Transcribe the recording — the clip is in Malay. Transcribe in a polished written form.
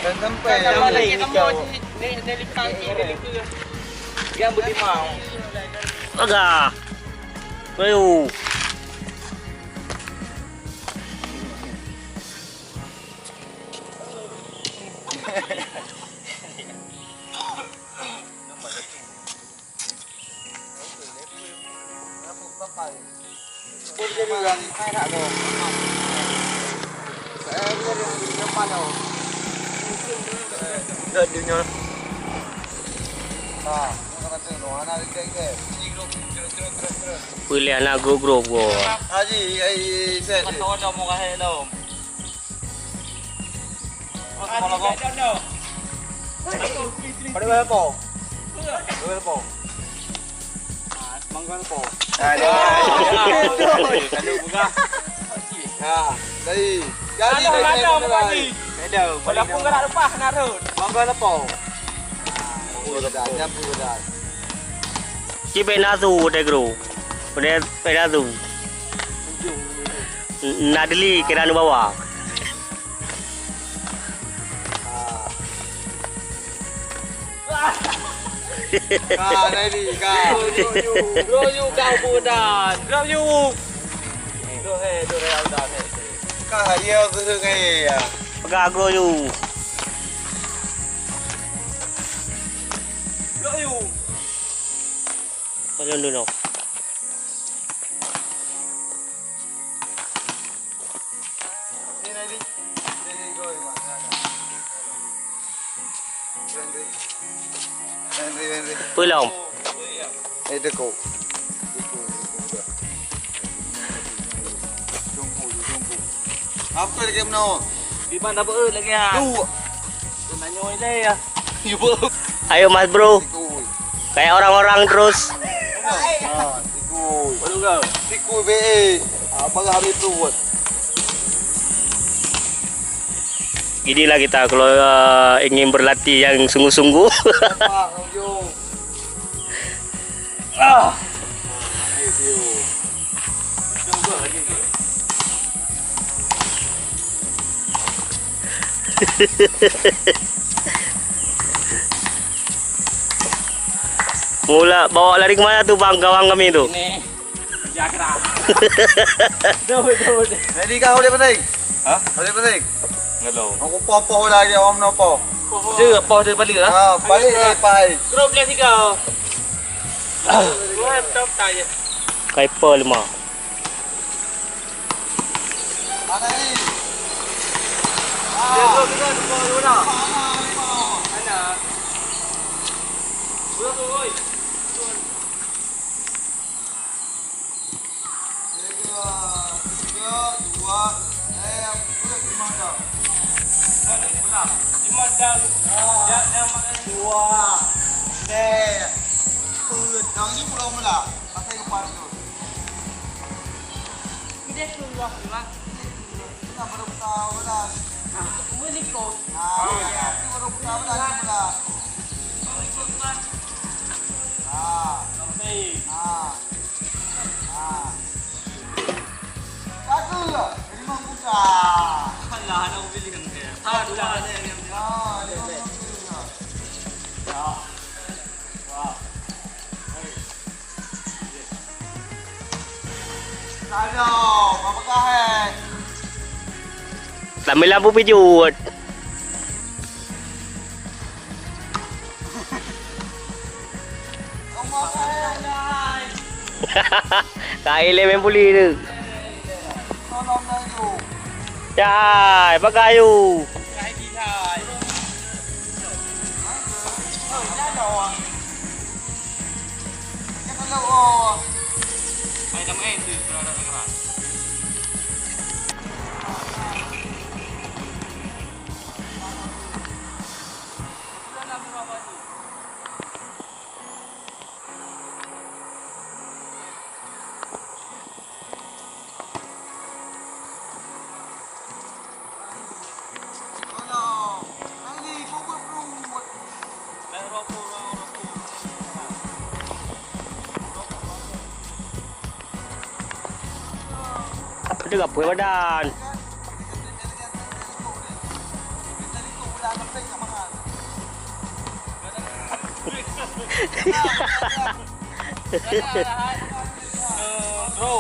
Dan sampai lagi yang boleh mau. Agak. Ayo. Pilih anak grup go. Haji, set. Betul dah mau kahit dah. Kalau kau. Pada berapa? Berapa? Mangga berapa? Ada. Kalau buka. Ha, dari. Jadi dari. Ada. Pada pun gerak lepas nak tu. Mangga berapa? Dah, dah. Chỉ bên nào tu đây grup. Bên nào tu. Nadli kira nu bawah. Kau dari kau. Royu kau budan. Royu. Dohe audan. Kau hayal tu sungai ya. Pegang groyu. Royu. Macam tu no. Pulang. Itu kau. Apa lagi mana? Di mana ber lagi ha? Tu. Tu nak nyoi le ya. You ber. Ayo mas bro. Kayak orang-orang terus. Tikui. Baru kau. Tikui be. Abang habis tu buat. Inilah kita kalau ingin berlatih yang sungguh-sungguh. Pak, Ujung. Ah. Review. Coba lagi. Mula bawa lari ke mana tu bang kawan kami tu? Ini. Jaga. Betul. Jadi kau boleh penting? Ha? Boleh penting? Ngelo. Aku popo lagi om nopo. Dia apa dia balik lah? Ha, balik lepai. Grup dia 3. Dua top tanya. Kaipa 5. Mana ni? Dia grup kita dua dah. Mana? Dua oi. Lima dah. Dah makan Dua. Deh. Yang ni pulau mula. Pakai kepala tu. Kita keluar lah. Kita baru tahu dah. Menikot. Kita baru tahu dah mula. Sampai. Satu. 5 buka. Alah, nak beli kan dia. Satu dah ada yang Aduh, apa kah? Lampu pijut. Kain main puli tu. Tolong dah tu. Cai, pakai you. Cái đi thôi. Nhá rồi. Cái con lâu. Ai đâm em từ ra đây các bạn. Apa tu apa badan? Bro,